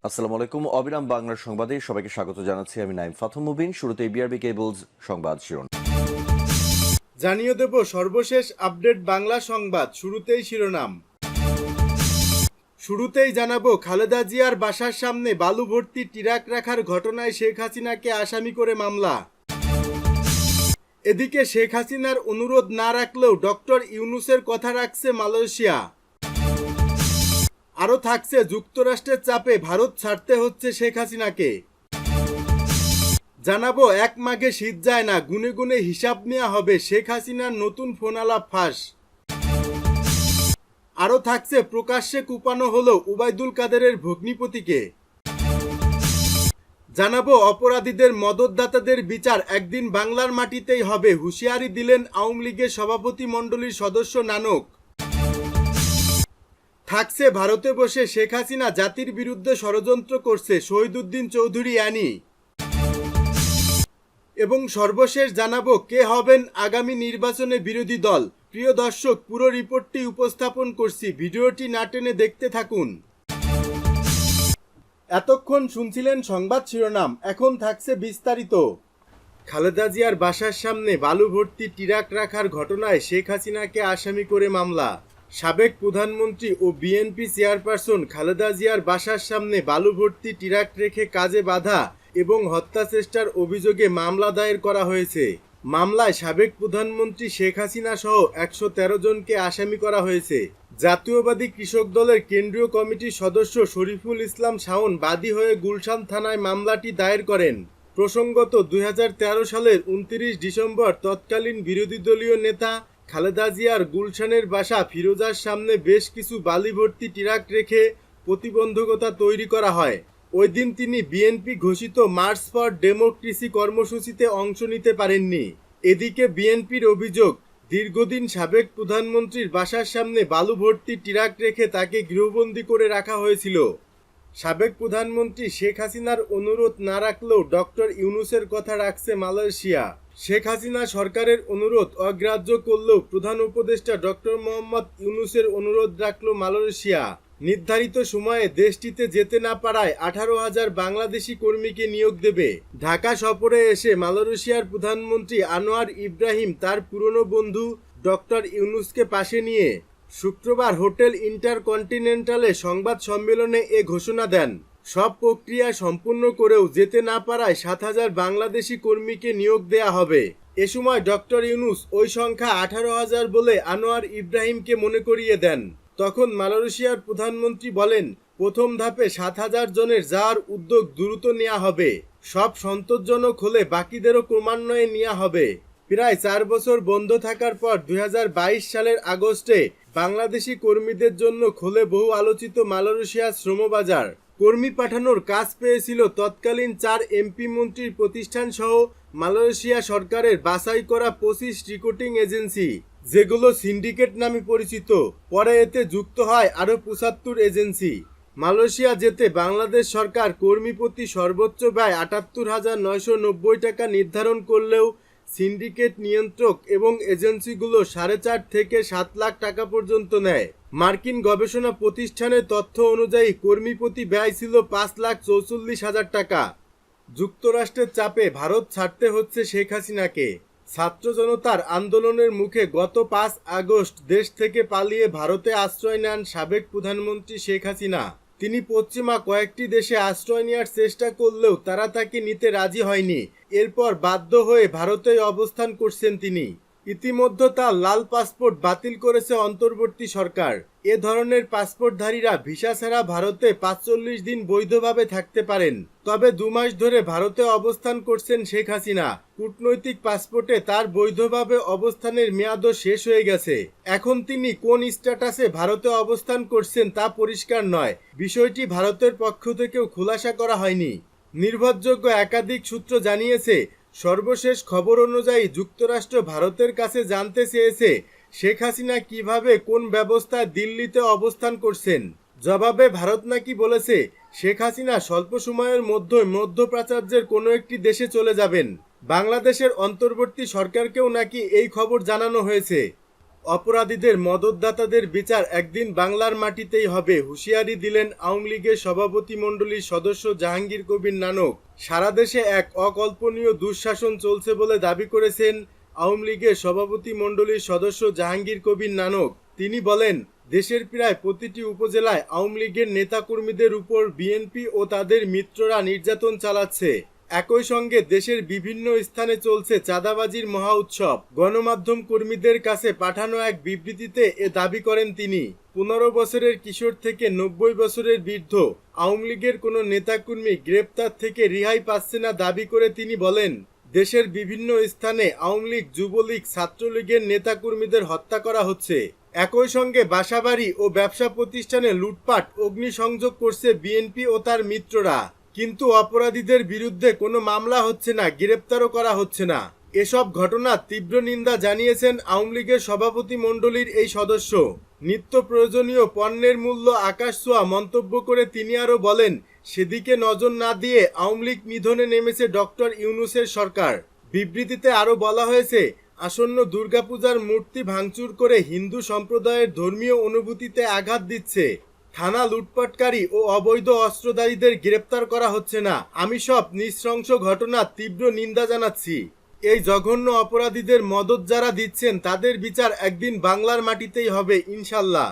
আসসালামু আলাইকুম। অবিরাম বাংলার সংবাদে সবাইকে স্বাগত জানাচ্ছি। আমি নাইম ফাথম মুবিন। শুরুতেই বিআরবি কেবলস সংবাদ শিরোনাম। জানিয়ে দেব সর্বশেষ আপডেট বাংলা সংবাদ। শুরুতেই জানাবো, খালেদা জিয়ার বাসার সামনে বালু ভর্তি ট্রাক রাখার ঘটনায় শেখ হাসিনাকে আসামি করে মামলা। এদিকে শেখ হাসিনার অনুরোধ না রাখলেও ডক্টর ইউনূসের কথা রাখছে মালয়েশিয়া। আরও থাকছে, যুক্তরাষ্ট্রের চাপে ভারত ছাড়তে হচ্ছে শেখ হাসিনাকে। জানাবো, এক মাঘে শীত যায় না, গুনে গুনে হিসাব নেওয়া হবে, শেখ হাসিনার নতুন ফোনালাপ ফাঁস। আরও থাকছে, প্রকাশ্যে কুপানো হলো উবাইদুল কাদেরের ভগ্নিপতিকে। জানাবো, অপরাধীদের মদতদাতাদের বিচার একদিন বাংলার মাটিতেই হবে, হুঁশিয়ারি দিলেন আওয়ামী লীগের সভাপতি মণ্ডলীর সদস্য নানক। থাকছে, ভারতে বসে শেখ হাসিনা জাতির বিরুদ্ধে ষড়যন্ত্র করছে, শহীদুদ্দিন চৌধুরী অ্যানি। এবং সর্বশেষ জানাবো, কে হবেন আগামী নির্বাচনে বিরোধী দল। প্রিয় দর্শক, পুরো রিপোর্টটি উপস্থাপন করছি, ভিডিওটি না টেনে দেখতে থাকুন। এতক্ষণ শুনছিলেন সংবাদ শিরোনাম, এখন থাকছে বিস্তারিত। খালেদা জিয়ার বাসার সামনে বালু ভর্তি ট্রাক রাখার ঘটনায় শেখ হাসিনাকে আসামি করে মামলা। সাবেক প্রধানমন্ত্রী ও বিএনপি চেয়ারপারসন খালেদা জিয়ার বাসার সামনে বালু ভর্তি ট্রাক রেখে কাজে বাধা এবং হত্যা চেষ্টার অভিযোগে মামলা দায়ের করা হয়েছে। মামলায় সাবেক প্রধানমন্ত্রী শেখ হাসিনা সহ ১১৩ জনকে আসামি করা হয়েছে। জাতীয়বাদী কৃষক দলের কেন্দ্রীয় কমিটির সদস্য শরীফুল ইসলাম শাওন বাদী হয়ে গুলশান থানায় মামলাটি দায়ের করেন। প্রসঙ্গত, ২০১৩ সালের ২৯ ডিসেম্বর তৎকালীন বিরোধী দলীয় নেতা খালেদা জিয়ার গুলশানের বাসা ফিরোজার সামনে বেশ কিছু বালি ভর্তি ট্রাক রেখে প্রতিবন্ধকতা তৈরি করা হয়। ওই দিন তিনি বিএনপি ঘোষিত মার্চ ফর ডেমোক্রেসি কর্মসূচিতে অংশ নিতে পারেননি। এদিকে বিএনপির অভিযোগ, দীর্ঘদিন সাবেক প্রধানমন্ত্রীর বাসার সামনে বালু ভর্তি ট্রাক রেখে তাকে গৃহবন্দী করে রাখা হয়েছিল। সাবেক প্রধানমন্ত্রী শেখ হাসিনার অনুরোধ না রাখলেও ডক্টর ইউনূসের কথা রাখছে মালয়েশিয়া। শেখ হাসিনা সরকারের অনুরোধ অগ্রাহ্য করলেও প্রধান উপদেষ্টা ডক্টর মোহাম্মদ ইউনূসের অনুরোধ রাখল মালয়েশিয়া। নির্ধারিত সময়ে দেশটিতে যেতে না পারায় ১৮,০০০ বাংলাদেশি কর্মীকে নিয়োগ দেবে। ঢাকা সফরে এসে মালয়েশিয়ার প্রধানমন্ত্রী আনোয়ার ইব্রাহিম তার পুরনো বন্ধু ডক্টর ইউনূসকে পাশে নিয়ে শুক্রবার হোটেল ইন্টারকন্টিনেন্টালে সংবাদ সম্মেলনে এ ঘোষণা দেন। সব প্রক্রিয়া সম্পূর্ণ করেও যেতে না পারায় ৭,০০০ বাংলাদেশি কর্মীকে নিয়োগ দেয়া হবে। এ সময় ডক্টর ইউনূস ওই সংখ্যা ১৮,০০০ বলে আনোয়ার ইব্রাহিমকে মনে করিয়ে দেন। তখন মালয়েশিয়ার প্রধানমন্ত্রী বলেন, প্রথম ধাপে ৭,০০০ জনের যাওয়ার উদ্যোগ দ্রুত নেওয়া হবে। সব সন্তোষজনক হলে বাকিদেরও ক্রমান্বয়ে নেওয়া হবে। প্রায় ৪ বছর বন্ধ থাকার পর ২০২২ সালের আগস্টে বাংলাদেশি কর্মীদের জন্য খোলে বহু আলোচিত মালয়েশিয়ার শ্রমবাজার। কর্মী পাঠানোর কাজ পেয়েছিল তৎকালীন ৪ এমপি মন্ত্রীর প্রতিষ্ঠান সহ মালয়েশিয়া সরকারের বাছাই করা ২৫ রিক্রুটিং এজেন্সি, যেগুলো সিন্ডিকেট নামে পরিচিত। পরে এতে যুক্ত হয় আরও ৭৫ এজেন্সি। মালয়েশিয়া যেতে বাংলাদেশ সরকার কর্মী প্রতি সর্বোচ্চ ব্যয় ৭৮,৯৯০ টাকা নির্ধারণ করলেও সিন্ডিকেট নিয়ন্ত্রক এবং এজেন্সিগুলো ৪.৫ থেকে ৭ লাখ টাকা পর্যন্ত নেয়। মার্কিন গবেষণা প্রতিষ্ঠানের তথ্য অনুযায়ী কর্মী প্রতি ব্যয় ছিল ৫,৪৪,০০০ টাকা। যুক্তরাষ্ট্রের চাপে ভারত ছাড়তে হচ্ছে শেখ হাসিনাকে। ছাত্র জনতার আন্দোলনের মুখে গত ৫ আগস্ট দেশ থেকে পালিয়ে ভারতে আশ্রয় নেন সাবেক প্রধানমন্ত্রী শেখ হাসিনা। তিনি পশ্চিমা কয়েকটি দেশে আশ্রয় নেওয়ার চেষ্টা করলেও তারা তাকে নিতে রাজি হয়নি। এরপর বাধ্য হয়ে ভারতেই অবস্থান করছেন তিনি। ইতিমধ্যে তার লাল পাসপোর্ট বাতিল করেছে অন্তর্বর্তী সরকার। এ ধরনের পাসপোর্টধারীরা ভিসা ছাড়া ভারতে ৪৫ দিন বৈধভাবে থাকতে পারেন। তবে ২ মাস ধরে ভারতে অবস্থান করছেন শেখ হাসিনা। কূটনৈতিক পাসপোর্টে তার বৈধভাবে অবস্থানের মেয়াদও শেষ হয়ে গেছে। এখন তিনি কোন স্ট্যাটাসে ভারতে অবস্থান করছেন তা পরিষ্কার নয়। বিষয়টি ভারতের পক্ষ থেকেও খোলাসা করা হয়নি। নির্ভরযোগ্য একাধিক সূত্র জানিয়েছে, সর্বশেষ খবর অনুযায়ী যুক্তরাষ্ট্র ভারতের কাছে জানতে চেয়েছে শেখ হাসিনা কিভাবে কোন ব্যবস্থায় দিল্লিতে অবস্থান করছেন। জবাবে ভারত নাকি বলেছে শেখ হাসিনা স্বল্প সময়ের মধ্যে মধ্যপ্রাচ্যের কোনো একটি দেশে চলে যাবেন। বাংলাদেশের অন্তর্বর্তী সরকারকেও নাকি এই খবর জানানো হয়েছে। অপরাধীদের মদতদাতাদের বিচার একদিন বাংলার মাটিতেই হবে, হুঁশিয়ারি দিলেন আওয়ামী লীগের সভাপতিমণ্ডলীর সদস্য জাহাঙ্গীর কবির নানক। সারা দেশে এক অকল্পনীয় দুঃশাসন চলছে বলে দাবি করেছেন আওয়ামী লীগের সভাপতিমণ্ডলীর সদস্য জাহাঙ্গীর কবির নানক। তিনি বলেন, দেশের প্রায় প্রতিটি উপজেলায় আওয়ামী লীগের নেতাকর্মীদের উপর বিএনপি ও তাদের মিত্ররা নির্যাতন চালাচ্ছে। একই সঙ্গে দেশের বিভিন্ন স্থানে চলছে চাঁদাবাজির মহা উৎসব। গণমাধ্যম কর্মীদের কাছে পাঠানো এক বিবৃতিতে এ দাবি করেন তিনি। 15 বছরের কিশোর থেকে 90 বছরের বৃদ্ধ আওয়ামী লীগের কোনো নেতাকর্মী গ্রেপ্তার থেকে রেহাই পাচ্ছে না দাবি করে তিনি বলেন, দেশের বিভিন্ন স্থানে আওয়ামী লীগ, যুবলীগ, ছাত্রলীগের নেতাকর্মীদের হত্যা করা হচ্ছে। একই সঙ্গে বাসাবাড়ি ও ব্যবসা প্রতিষ্ঠানে লুটপাট, অগ্নিসংযোগ করছে বিএনপি ও তার মিত্ররা। কিন্তু অপরাধীদের বিরুদ্ধে কোনো মামলা হচ্ছে না, গ্রেপ্তারও করা হচ্ছে না। এসব ঘটনার তীব্র নিন্দা জানিয়েছেন আওয়ামী লীগের সভাপতিমণ্ডলীর এই সদস্য। নিত্য প্রয়োজনীয় পণ্যের মূল্য আকাশ ছোঁয়া মন্তব্য করে তিনি আরও বলেন, সেদিকে নজর না দিয়ে আওয়ামী লীগ নিধনে নেমেছে ডক্টর ইউনূসের সরকার। বিবৃতিতে আরও বলা হয়েছে, আসন্ন দুর্গাপূজার মূর্তি ভাঙচুর করে হিন্দু সম্প্রদায়ের ধর্মীয় অনুভূতিতে আঘাত দিচ্ছে। থানা লুটপাটকারী ও অবৈধ অস্ত্রধারীদের গ্রেপ্তার করা হচ্ছে না। আমি সব নৃশংস ঘটনার তীব্র নিন্দা জানাচ্ছি। এই জঘন্য অপরাধীদের মদত যারা দিচ্ছেন তাদের বিচার একদিন বাংলার মাটিতেই হবে ইনশাল্লাহ।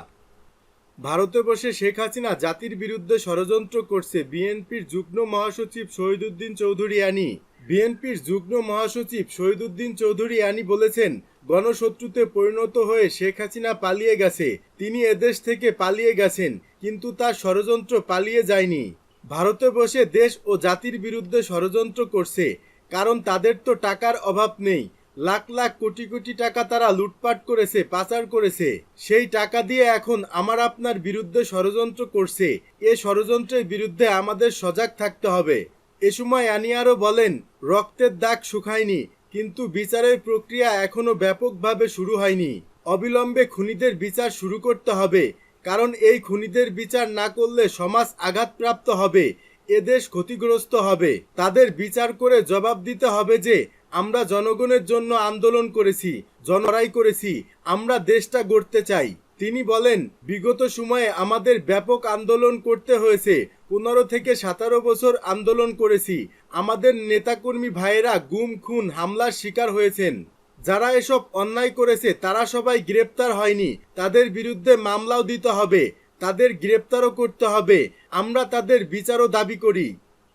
ভারতে বসে শেখ হাসিনা জাতির বিরুদ্ধে ষড়যন্ত্র করছে, বিএনপির যুগ্ম মহাসচিব শহীদুদ্দিন চৌধুরী আনি। বিএনপির যুগ্ম মহাসচিব শহীদুদ্দিন চৌধুরী আনি বলেছেন, গণশত্রুতে পরিণত হয়ে শেখ হাসিনা পালিয়ে গেছে। তিনি এদেশ থেকে পালিয়ে গেছেন, কিন্তু তার ষড়যন্ত্র পালিয়ে যায়নি। ভারতে বসে দেশ ও জাতির বিরুদ্ধে ষড়যন্ত্র করছে, কারণ তাদের তো টাকার অভাব নেই। লাখ লাখ কোটি কোটি টাকা তারা লুটপাট করেছে, পাচার করেছে। সেই টাকা দিয়ে এখন আমার আপনার বিরুদ্ধে ষড়যন্ত্র করছে। এ ষড়যন্ত্রের বিরুদ্ধে আমাদের সজাগ থাকতে হবে। এ সময় আনি আরও বলেন, রক্তের দাগ শুকায়নি, কিন্তু বিচারের প্রক্রিয়া এখনো ব্যাপকভাবে শুরু হয়নি। অবিলম্বে খুনিদের বিচার শুরু করতে হবে, কারণ এই খুনিদের বিচার না করলে সমাজ আঘাতপ্রাপ্ত হবে, এদেশ ক্ষতিগ্রস্ত হবে। তাদের বিচার করে জবাব দিতে হবে যে আমরা জনগণের জন্য আন্দোলন করেছি, জনরাই করেছি, আমরা দেশটা গড়তে চাই। তিনি বলেন, বিগত সময়ে আমাদের ব্যাপক আন্দোলন করতে হয়েছে। 15 থেকে 17 বছর আন্দোলন করেছি। আমাদের নেতাকর্মী ভাইয়েরা গুম, খুন, হামলার শিকার হয়েছেন। যারা এসব অন্যায় করেছে তারা সবাই গ্রেপ্তার হয়নি। তাদের বিরুদ্ধে মামলাও দিতে হবে, তাদের গ্রেপ্তারও করতে হবে। আমরা তাদের বিচারও দাবি করি।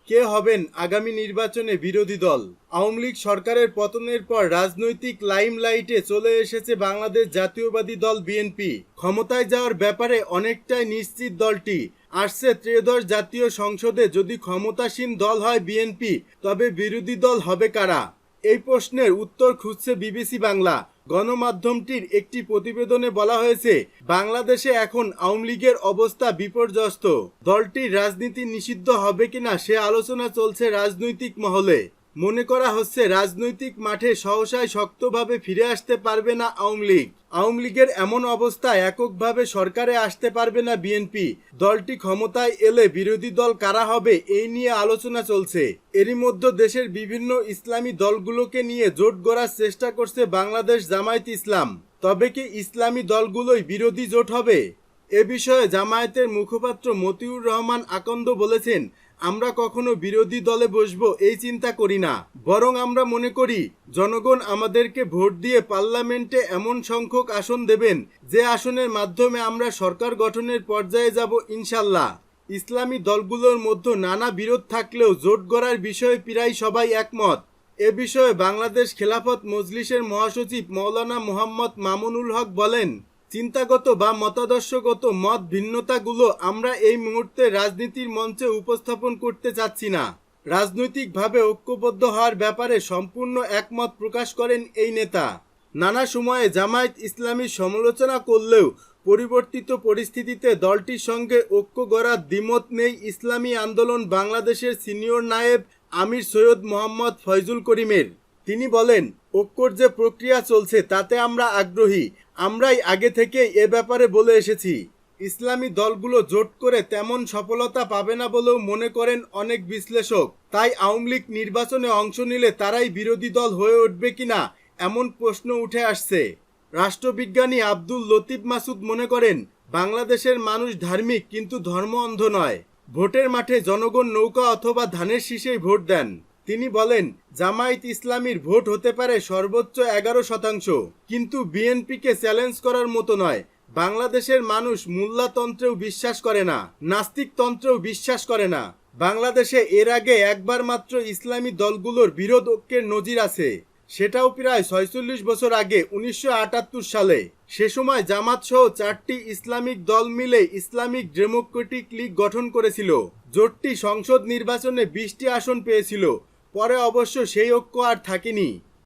কে হবেন আগামী নির্বাচনে বিরোধী দল? আওয়ামী লীগ সরকারের পতনের পর রাজনৈতিক লাইমলাইটে চলে এসেছে বাংলাদেশ জাতীয়বাদী দল বিএনপি। ক্ষমতায় যাওয়ার ব্যাপারে অনেকটাই নিশ্চিত দলটি। আসছে ত্রয়োদশ জাতীয় সংসদে যদি ক্ষমতাসীন দল হয় বিএনপি, তবে বিরোধী দল হবে কারা? এই প্রশ্নের উত্তর খুঁজছে বিবিসি বাংলা। গণমাধ্যমটির একটি প্রতিবেদনে বলা হয়েছে, বাংলাদেশে এখন আওয়ামী লীগের অবস্থা বিপর্যস্ত। দলটির রাজনীতি নিষিদ্ধ হবে কিনা সে আলোচনা চলছে রাজনৈতিক মহলে। মনে করা হচ্ছে রাজনৈতিক মাঠে সহসায় শক্তভাবে ফিরে আসতে পারবে না আওয়ামী লীগ। আওয়ামী লীগের এমন অবস্থায় এককভাবে সরকারে আসতে পারবে না বিএনপি। দলটি ক্ষমতায় এলে বিরোধী দল কারা হবে এই নিয়ে আলোচনা চলছে। এরই মধ্যে দেশের বিভিন্ন ইসলামী দলগুলোকে নিয়ে জোট গড়ার চেষ্টা করছে বাংলাদেশ জামায়াত ইসলাম। তবে কি ইসলামী দলগুলোই বিরোধী জোট হবে? এ বিষয়ে জামায়াতের মুখপাত্র মতিউর রহমান আকন্দ বলেছেন, আমরা কখনো বিরোধী দলে বসবো এই চিন্তা করি না, বরং আমরা মনে করি জনগণ আমাদেরকে ভোট দিয়ে পার্লামেন্টে এমন সংখ্যক আসন দেবেন যে আসনের মাধ্যমে আমরা সরকার গঠনের পর্যায়ে যাব ইনশাল্লাহ। ইসলামী দলগুলোর মধ্যে নানা বিরোধ থাকলেও জোট গড়ার বিষয়ে প্রায় সবাই একমত। এ বিষয়ে বাংলাদেশ খেলাফত মজলিসের মহাসচিব মাওলানা মুহাম্মদ মামুনুল হক বলেন, চিন্তাগত বা মতাদর্শগত মত ভিন্নতাগুলো আমরা এই মুহূর্তে রাজনীতির মঞ্চে উপস্থাপন করতে চাচ্ছি না। রাজনৈতিকভাবে ঐক্যবদ্ধ হওয়ার ব্যাপারে সম্পূর্ণ একমত প্রকাশ করেন এই নেতা। নানা সময়ে জামায়াত ইসলামীর সমালোচনা করলেও পরিবর্তিত পরিস্থিতিতে দলটির সঙ্গে ঐক্য গড়ার দ্বিমত নেই ইসলামী আন্দোলন বাংলাদেশের সিনিয়র নায়েব আমির সৈয়দ মোহাম্মদ ফয়জুল করিমের। তিনি বলেন, ঐক্যর যে প্রক্রিয়া চলছে তাতে আমরা আগ্রহী। আমরাই আগে থেকে এ ব্যাপারে বলে এসেছি। ইসলামী দলগুলো জোট করে তেমন সফলতা পাবে না বলেও মনে করেন অনেক বিশ্লেষক। তাই আওয়ামী লীগ নির্বাচনে অংশ নিলে তারাই বিরোধী দল হয়ে উঠবে কিনা এমন প্রশ্ন উঠে আসছে। রাষ্ট্রবিজ্ঞানী আব্দুল লতিফ মাসুদ মনে করেন বাংলাদেশের মানুষ ধার্মিক কিন্তু ধর্ম অন্ধ নয়। ভোটের মাঠে জনগণ নৌকা অথবা ধানের শীষেই ভোট দেন। তিনি বলেন জামায়াত ইসলামীর ভোট হতে পারে সর্বোচ্চ 11%, কিন্তু বিএনপিকে চ্যালেঞ্জ করার মতো নয়। বাংলাদেশের মানুষ মোল্লাতন্ত্রেও বিশ্বাস করে না, নাস্তিকতন্ত্রেও বিশ্বাস করে না। বাংলাদেশে এর আগে একবার মাত্র ইসলামী দলগুলোর বিরোধ ঐক্যের নজির আছে, সেটাও প্রায় 46 বছর আগে 1978 সালে। সে সময় জামাত সহ 4টি ইসলামিক দল মিলে ইসলামিক ডেমোক্রেটিক লীগ গঠন করেছিল। জোটটি সংসদ নির্বাচনে 20টি আসন পেয়েছিল। পরে অবশ্য সেই ঐক্য আর থাকেনি।